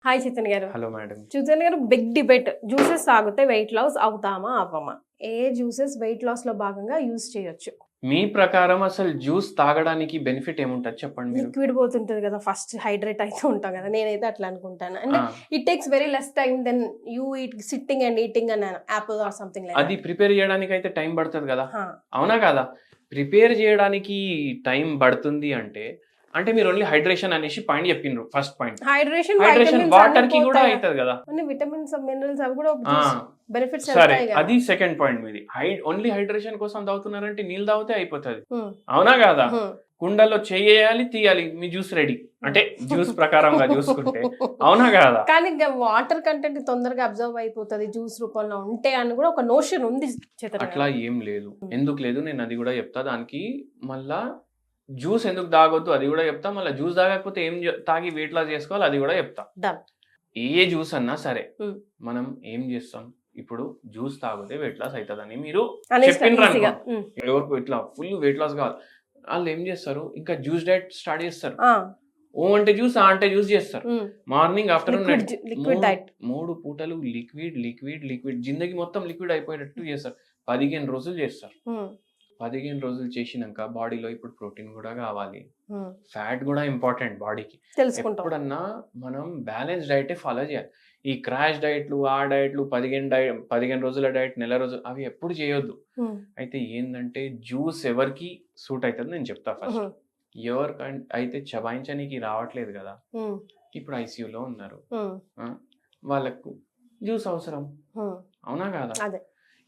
Hi Chaitanya గారు. Hello madam. Chaitanya గారు, big debate. Juices తాగితే వెయిట్ లాస్ అవుతామా అవ్వమా? ఏ జ్యూసెస్ వెయిట్ లాస్ లో భాగంగా యూజ్ చేయొచ్చు? మీ ప్రకారం అసలు జ్యూస్ తాగడానికి బెనిఫిట్ ఏముంటది చెప్పండి మీరు? లిక్విడ్ పోతుంటది కదా, ఫస్ట్ హైడ్రేట్ అయితే ఉంటాం కదా, నేనైతే అట్లా అనుకుంటాను. అంటే ఆ, it takes very less time then you eat sitting and eating an apple or something like అది ప్రిపేర్ చేయడానికి అయితే టైం పడుతుంది కదా, దట్. అవునా కదా? ప్రిపేర్ చేయడానికి టైం పడుతుంది అంటే అంటే మీరు ఓన్లీ హైడ్రేషన్ అనేసి పాయింట్ చెప్పిండ్రు. First point hydration hydration water కి కూడా అవుతుంది కదా. అన్ని విటమిన్స్ మినరల్స్ అవి కూడా ఆ, బెనిఫిట్స్ సరే, ఉంటాయి కదా. అది సెకండ్ పాయింట్ మీది. ఓన్లీ హైడ్రేషన్ కోసం తాగుతున్నారంటే నీళ్ళు తాగితే అయిపోతుంది, Hmm. అవునా కదా? Hmm. కుండలో చేయాలి, తీయాలి, మీ జ్యూస్ రెడీ. అంటే జ్యూస్ ప్రకారంగా చూసుకుంటే, అవునా కదా? కానీ వాటర్ కంటెంట్ తొందరగా అబ్జర్వ్ అయిపోతుంది జ్యూస్ రూపంలో ఉంటే అని కూడా ఒక నోషన్ ఉంది చైతన్య అట్లా ఏం లేదు. ఎందుకు లేదు నేను అది కూడా చెప్తా. దానికి మళ్ళా జ్యూస్ ఎందుకు తాగొద్దు అది కూడా చెప్తా. మళ్ళీ జ్యూస్ తాగకపోతే ఏం తాగి వెయిట్ లాస్ చేసుకోవాలి అది కూడా చెప్తా. Done. ఏ జ్యూస్ అన్నా సరే, Hmm. మనం ఏం చేస్తాం ఇప్పుడు, జ్యూస్ తాగితే వెయిట్ లాస్ అవుతుందని మీరు అనేసి చెప్పిండ్రు easy గా. అనుకో. ఎవరికి ఇట్లా ఫుల్ వెయిట్ లాస్ కావాలి, వాళ్ళు ఏం చేస్తారు, ఇంకా జ్యూస్ డైట్ స్టార్ట్ చేస్తారు. ఓ అంటే జ్యూస్, ఆ అంటే జ్యూస్ చేస్తారు. Morning afternoon liquid diet. 3 పూటలు లిక్విడ్ లిక్విడ్ లిక్విడ్, జిందగీ మొత్తం లిక్విడ్ అయిపోయేటట్టు చేస్తారు. 15 రోజులు చేస్తారు. 15 రోజులు చేసినాక బాడీలో ఇప్పుడు ప్రోటీన్ కూడా కావాలి, ఫ్యాట్ కూడా ఇంపార్టెంట్ బాడీకి. తెలుసుకుంటాం. ఎప్పుడన్నా మనం బ్యాలెన్స్ డైటే ఫాలో చేయాలి. ఈ క్రాష్ డైట్లు, ఆ డైట్లు, 15 రోజుల డైట్, నెల రోజులు, అవి ఎప్పుడు చేయొద్దు. అయితే ఏంటంటే జ్యూస్ ఎవరికి సూట్ అవుతుంది నేను చెప్తా. ఫస్ట్ ఎవరికంటే అయితే చబాయించడానికి రావట్లేదు కదా, ఇప్పుడు ఐసీయూలో ఉన్నారు, వాళ్ళకు జ్యూస్ అవసరం, అవునా కాదా? అదే.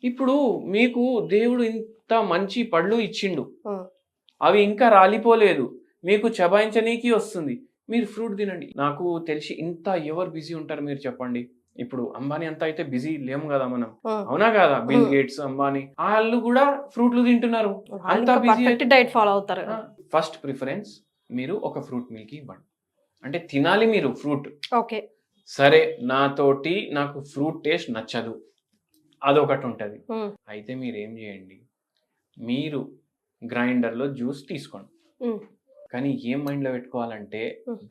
ఇప్పుడు మీకు దేవుడు ఇంత మంచి పళ్ళు ఇచ్చిండు, అవి ఇంకా రాలిపోలేదు, మీకు చబాయించనీకి వస్తుంది, మీరు ఫ్రూట్ తినండి. నాకు తెలిసి ఇంత ఎవరు బిజీ ఉంటారు మీరు చెప్పండి? ఇప్పుడు అంబానీ అంతా అయితే బిజీ లేము కదా మనం, అవునా కదా? బిల్ గేట్స్, అంబానీ, వాళ్ళు కూడా ఫ్రూట్లు తింటున్నారు. అంత బిజీ డైట్ ఫాలో అవుతారు. ఫస్ట్ ప్రిఫరెన్స్ మీరు ఒక ఫ్రూట్ మిల్క్ ఇవ్వండి, అంటే తినాలి మీరు ఫ్రూట్. ఓకే, సరే, నాకు ఫ్రూట్ టేస్ట్ నచ్చదు, అదొకటి ఉంటుంది. అయితే మీరు ఏం చేయండి, మీరు గ్రైండర్లో జ్యూస్ తీసుకోండి. కానీ ఏం మైండ్లో పెట్టుకోవాలంటే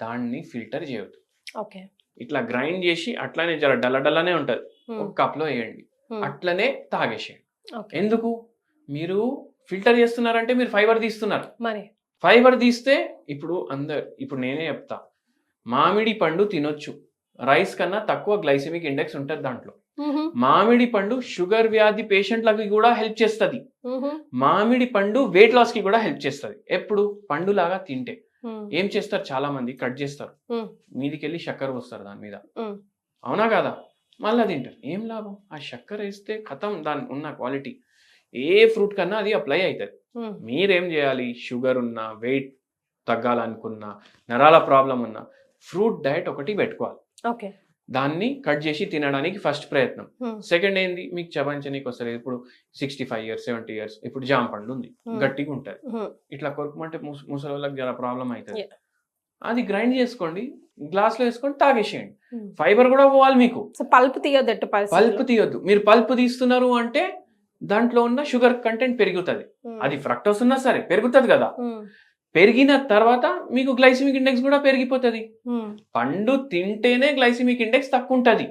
దాన్ని ఫిల్టర్ చేయొద్దు. ఓకే, ఇట్లా గ్రైండ్ చేసి అట్లానే జర డల్లనే ఉంటుంది, ఒక కప్లో వేయండి, అట్లనే తాగేసేయండి. ఎందుకు మీరు ఫిల్టర్ చేస్తున్నారంటే మీరు ఫైబర్ తీస్తున్నారు. మరి ఫైబర్ తీస్తే ఇప్పుడు నేనే చెప్తా, మామిడి పండు తినొచ్చు, రైస్ కన్నా తక్కువ గ్లైసెమిక్ ఇండెక్స్ ఉంటుంది దాంట్లో. మామిడి పండు షుగర్ వ్యాధి పేషెంట్లకి కూడా హెల్ప్ చేస్తుంది. మామిడి పండు వెయిట్ లాస్ కి కూడా హెల్ప్ చేస్తుంది. ఎప్పుడు పండులాగా తింటే ఏం చేస్తారు, చాలా మంది కట్ చేస్తారు, మీదికి వెళ్ళి చక్కెర పోస్తారు దాని మీద, అవునా కదా? మళ్ళీ తింటారు, ఏం లాభం? ఆ చక్కెర వేస్తే ఖతం, దాని ఉన్న క్వాలిటీ ఏ ఫ్రూట్ కన్నా అది అప్లై అవుతుంది. మీరేం చేయాలి, షుగర్ ఉన్నా, వెయిట్ తగ్గాలనుకున్నా, నరాల ప్రాబ్లం ఉన్నా, ఫ్రూట్ డైట్ ఒకటి పెట్టుకోవాలి. ఓకే, దాన్ని కట్ చేసి తినడానికి ఫస్ట్ ప్రయత్నం. సెకండ్ ఏంది, మీకు చబాయించనీకి వస్తుంది. ఇప్పుడు 65 years 70 years, ఇప్పుడు జామ పండు ఉంది, గట్టిగా ఉంటుంది, ఇట్లా కొరుకుమంటే ముసలి వాళ్ళకి జర ప్రాబ్లం అవుతుంది. అది గ్రైండ్ చేసుకోండి, గ్లాస్ లో వేసుకొని తాగేసేయండి. ఫైబర్ కూడా పోవాలి మీకు. పల్ప్ తీయొద్దు. పల్ప్ తీయొద్దు. మీరు పల్ప్ తీస్తున్నారు అంటే దాంట్లో ఉన్న షుగర్ కంటెంట్ పెరుగుతుంది. అది ఫ్రక్టోస్ ఉన్నా సరే పెరుగుతుంది కదా. పెరిగిన తర్వాత మీకు గ్లైసిమిక్ ఇండెక్స్ కూడా పెరిగిపోతుంది. పండు తింటేనే గ్లైసిమిక్ ఇండెక్స్ తక్కువ ఉంటుంది.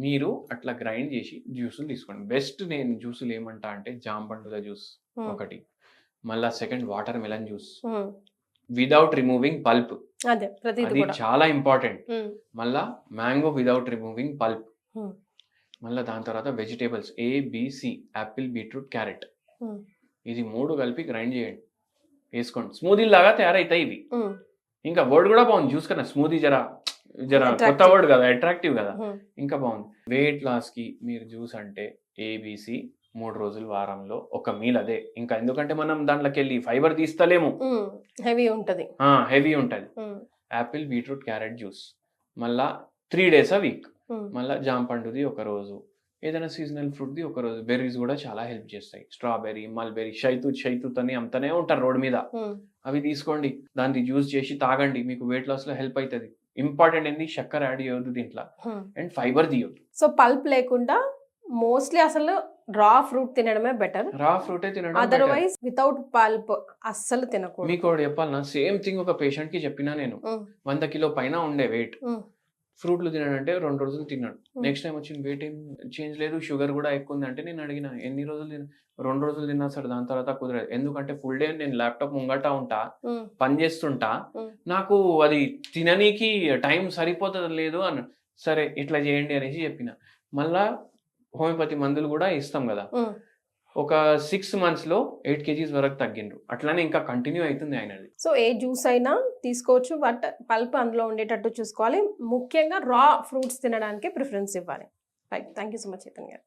మీరు అట్లా గ్రైండ్ చేసి జ్యూసులు తీసుకోండి. బెస్ట్ నేను జ్యూసులు ఏమంటా అంటే జామ పండుగ జ్యూస్ ఒకటి, మళ్ళా second water melon juice without removing pulp, అది చాలా ఇంపార్టెంట్. మళ్ళా మ్యాంగో విదౌట్ రిమూవింగ్ పల్ప్. మళ్ళీ దాని తర్వాత vegetables ABC, Apple, beetroot, carrot, ఇది 3 కలిపి గ్రైండ్ చేయండి, వేసుకోండి. స్మూదీ లాగా తయారైతాయి ఇవి. ఇంకా వర్డ్ కూడా బాగుంది, జ్యూస్ కన్నా స్మూదీ జర కొత్త వర్డ్ కదా, అట్రాక్టివ్ కదా, ఇంకా బాగుంది. వెయిట్ లాస్ కి మీరు జ్యూస్ అంటే ABC 3 రోజులు వారంలో ఒక మీల్ అదే. ఇంకా ఎందుకంటే మనం దాంట్లోకి వెళ్ళి ఫైబర్ తీస్తలేము, హెవీ ఉంటది. యాపిల్, బీట్రూట్, క్యారెట్ జ్యూస్, మళ్ళా 3 days a week, మళ్ళా జామ పండుది ఒక రోజు, ఏదైనా సీజనల్ ఫ్రూట్ది ఒక రోజు. బెర్రీస్ కూడా చాలా హెల్ప్ చేస్తాయి, స్ట్రాబెర్రీ, మల్బెర్రీ, షైతూత్ అని అమ్ముతూనే ఉంటారు రోడ్ మీద, అవి తీసుకోండి, దాన్ని జ్యూస్ చేసి తాగండి, మీకు వెయిట్ లాస్ లో హెల్ప్ అవుతుంది. ఇంపార్టెంట్ ఏంది, చక్కెర యాడ్ చేయొద్దు దీంట్లో, అండ్ ఫైబర్ తీయొద్దు. సో పల్ప్ లేకుండా మోస్ట్లీ అసలు రా ఫ్రూట్ తినడమే బెటర్. రా ఫ్రూటే తినడం, అదర్వైజ్ వితౌట్ పల్ప్ అస్సలు తినకూడదు. మీకు ఒకటి చెప్పాలన్నా, సేమ్ థింగ్ ఒక పేషెంట్ కి చెప్పినా నేను. 100 కిలో పైన ఉండే వెయిట్, ఫ్రూట్లు తిన్నాడంటే 2 రోజులు తిన్నాడు. నెక్స్ట్ టైం వచ్చింది వెయిట్ ఏం చేంజ్ లేదు, షుగర్ కూడా ఎక్కువ ఉంది అంటే నేను అడిగిన ఎన్ని రోజులు 2 రోజులు తిన్నా సార్, దాని తర్వాత కుదరదు. ఎందుకంటే ఫుల్ డే నేను ల్యాప్టాప్ ముంగట ఉంటా, పని చేస్తుంటా, నాకు అది తిననీకి టైం సరిపోతుంది లేదు అన్న. సరే ఇట్లా చేయండి అనేసి చెప్పిన. మళ్ళా హోమియోపతి మందులు కూడా ఇస్తాం కదా, ఒక 6 months లో 8 kgs వరకు తగ్గిండ్రు. అట్లానే ఇంకా కంటిన్యూ అవుతుంది ఆయనది. సో ఏ జ్యూస్ అయినా తీసుకోవచ్చు, బట్ పల్ప్ అందులో ఉండేటట్టు చూసుకోవాలి. ముఖ్యంగా రా ఫ్రూట్స్ తినడానికి ప్రిఫరెన్స్ ఇవ్వాలి. Right, thank you so much Chaitanya గారు.